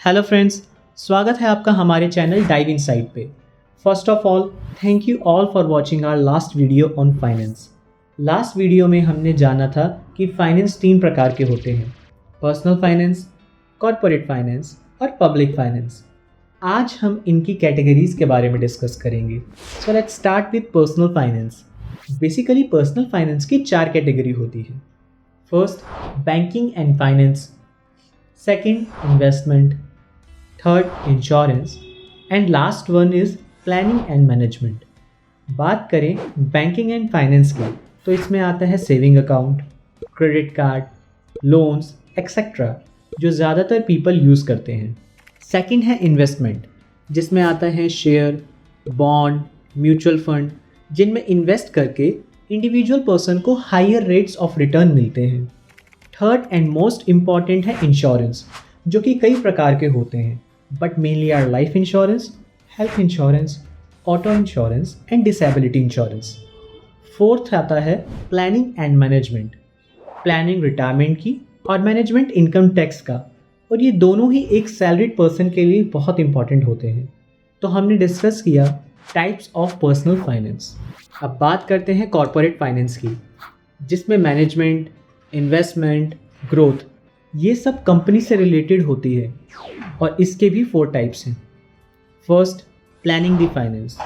Hello friends, स्वागत है आपका हमारे चैनल डाइव इनसाइट पे। First of all, thank you all for watching our last video on finance. Last video में हमने जाना था कि फाइनेंस तीन प्रकार के होते हैं: पर्सनल फाइनेंस, कॉर्पोरेट फाइनेंस और पब्लिक फाइनेंस। आज हम इनकी कैटेगरीज के बारे में डिस्कस करेंगे। So let's start with personal finance. Basically personal finance की चार कैटेगरी होती है। First, banking and finance. Second, investment. Third, insurance. And last one is planning and management. बात करें बैंकिंग एंड फाइनेंस की, तो इसमें आता है saving account, credit card, loans etcetera, जो ज़्यादातर पीपल यूज़ करते हैं। सेकंड है इन्वेस्टमेंट, जिसमें आता है शेयर, बॉन्ड, म्यूचुअल फंड, जिनमें इन्वेस्ट करके इंडिविजुअल पर्सन को हायर रेट्स ऑफ रिटर्न मिलते हैं। थर्ड एंड मोस्ट इम्पॉर्टेंट है इंश्योरेंस, जो कि कई प्रकार के होते हैं, but mainly our life insurance, health insurance, auto insurance and disability insurance. Fourth आता है planning and management, planning retirement की और मैनेजमेंट इनकम टैक्स का, और ये दोनों ही एक सैलरीड पर्सन के लिए बहुत इंपॉर्टेंट होते हैं। तो हमने डिस्कस किया टाइप्स ऑफ पर्सनल फाइनेंस। अब बात करते हैं कॉर्पोरेट फाइनेंस की, जिसमें मैनेजमेंट, इन्वेस्टमेंट, ग्रोथ, ये सब कंपनी से रिलेटेड होती है, और इसके भी 4 टाइप्स हैं। First, planning the finance.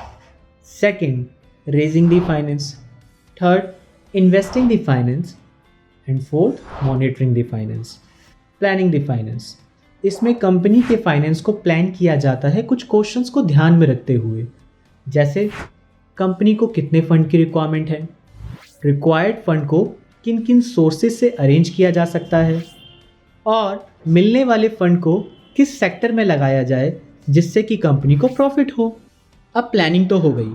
Second, raising the finance. Third, investing the finance. And fourth, monitoring the finance. Planning the finance, इसमें कंपनी के फाइनेंस को प्लान किया जाता है कुछ क्वेश्चंस को ध्यान में रखते हुए, जैसे कंपनी को कितने फंड की रिक्वायरमेंट है, रिक्वायर्ड फंड को किन किन सोर्सेज से अरेंज किया जा सकता है, और मिलने वाले फंड को किस सेक्टर में लगाया जाए जिससे कि कंपनी को प्रॉफिट हो। अब प्लानिंग तो हो गई,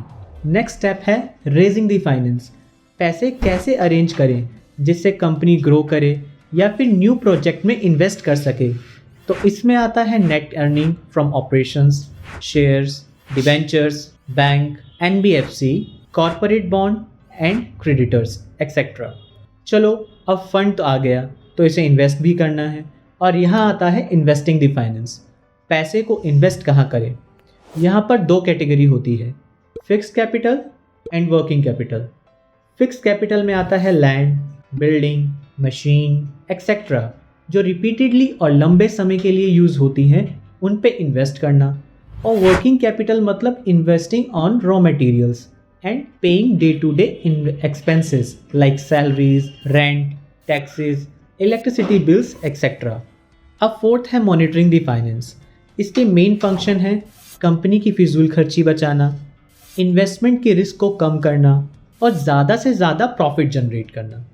नेक्स्ट स्टेप है रेजिंग द फाइनेंस। पैसे कैसे अरेंज करें जिससे कंपनी ग्रो करे या फिर न्यू प्रोजेक्ट में इन्वेस्ट कर सके। तो इसमें आता है net earning from operations, shares, debentures, bank, NBFC, corporate bond and creditors etcetera. चलो, अब फंड तो आ गया, तो इसे इन्वेस्ट भी करना है, और यहाँ आता है इन्वेस्टिंग द फाइनेंस। पैसे को इन्वेस्ट कहाँ करें। यहाँ पर 2 कैटेगरी होती है, fix capital and working capital. Fix capital में आता है लैंड, बिल्डिंग, मशीन एक्सेट्रा, जो रिपीटेडली और लंबे समय के लिए यूज़ होती हैं, उन पे इन्वेस्ट करना। और वर्किंग कैपिटल मतलब investing on raw materials and paying day to day expenses like salaries, rent, taxes, electricity bills etcetera. अब फोर्थ है मॉनिटरिंग द फाइनेंस। इसके मेन फंक्शन है कंपनी की फिजूल खर्ची बचाना, इन्वेस्टमेंट के रिस्क को कम करना और ज़्यादा से ज़्यादा प्रॉफिट जनरेट करना।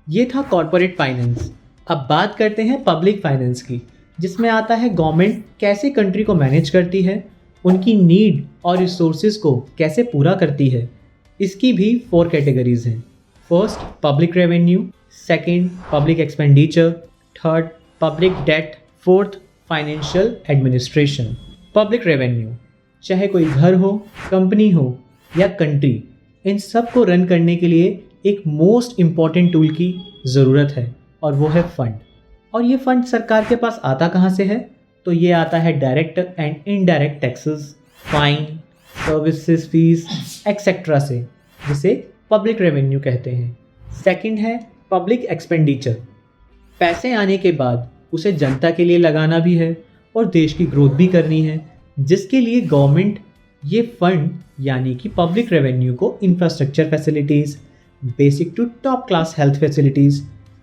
ये था कॉर्पोरेट फाइनेंस। अब बात करते हैं पब्लिक फाइनेंस की, जिसमें आता है गवर्नमेंट कैसे कंट्री को मैनेज करती है, उनकी नीड और रिसोर्सेज को कैसे पूरा करती है। इसकी भी 4 कैटेगरीज हैं। First, public revenue. Second, public expenditure. Third, public debt. Fourth, financial administration. Public revenue, चाहे कोई घर हो, कंपनी हो या कंट्री, इन सब को रन करने के लिए एक मोस्ट इम्पॉर्टेंट टूल की ज़रूरत है, और वो है फंड। और ये फंड सरकार के पास आता कहाँ से है, तो ये आता है direct and indirect taxes, fine, services fees etcetera से, जिसे पब्लिक रेवेन्यू कहते हैं। सेकंड है पब्लिक एक्सपेंडिचर। पैसे आने के बाद उसे जनता के लिए लगाना भी है और देश की ग्रोथ भी करनी है, जिसके लिए गवर्नमेंट ये फंड यानी कि पब्लिक रेवेन्यू को infrastructure facilities, basic to top class health facilities,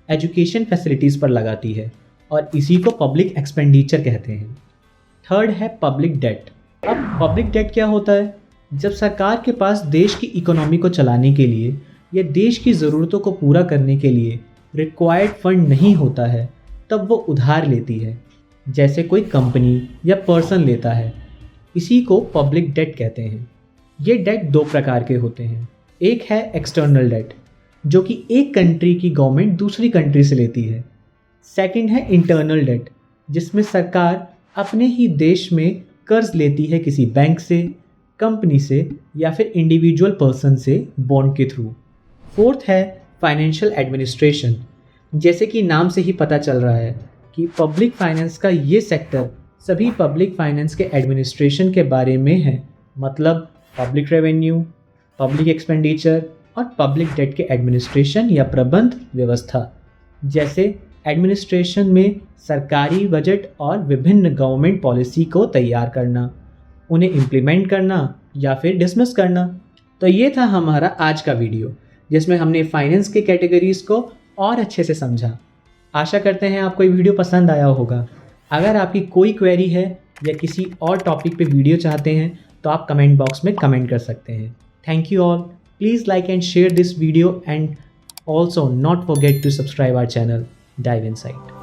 education facilities पर लगाती है, और इसी को पब्लिक एक्सपेंडिचर कहते हैं। थर्ड है पब्लिक डेट। अब पब्लिक डेट क्या होता है? जब सरकार के पास देश की इकोनॉमी को चलाने के लिए या देश की ज़रूरतों को पूरा करने के लिए रिक्वायर्ड फंड नहीं होता है, तब वो उधार लेती है, जैसे कोई कंपनी या पर्सन लेता है। इसी को पब्लिक डेट कहते हैं। ये डेट 2 प्रकार के होते हैं। एक है एक्सटर्नल डेट, जो कि एक कंट्री की गवर्नमेंट दूसरी कंट्री से लेती है। सेकंड है इंटरनल डेट, जिसमें सरकार अपने ही देश में कर्ज लेती है किसी बैंक से, कंपनी से या फिर इंडिविजुअल पर्सन से बॉन्ड के थ्रू। फोर्थ है फाइनेंशियल एडमिनिस्ट्रेशन। जैसे कि नाम से ही पता चल रहा है कि पब्लिक फाइनेंस का ये सेक्टर सभी पब्लिक फाइनेंस के एडमिनिस्ट्रेशन के बारे में है, मतलब पब्लिक रेवेन्यू, पब्लिक एक्सपेंडिचर और पब्लिक डेट के एडमिनिस्ट्रेशन या प्रबंध व्यवस्था। जैसे एडमिनिस्ट्रेशन में सरकारी बजट और विभिन्न गवर्नमेंट पॉलिसी को तैयार करना, उन्हें इम्प्लीमेंट करना या फिर डिसमिस करना। तो ये था हमारा आज का वीडियो, जिसमें हमने फाइनेंस के कैटेगरीज़ को और अच्छे से समझा। आशा करते हैं आपको ये वीडियो पसंद आया होगा। अगर आपकी कोई क्वेरी है या किसी और टॉपिक पे वीडियो चाहते हैं तो आप कमेंट बॉक्स में कमेंट कर सकते हैं। Thank you all. Please like and share this video and also not forget to subscribe our channel Dive insight.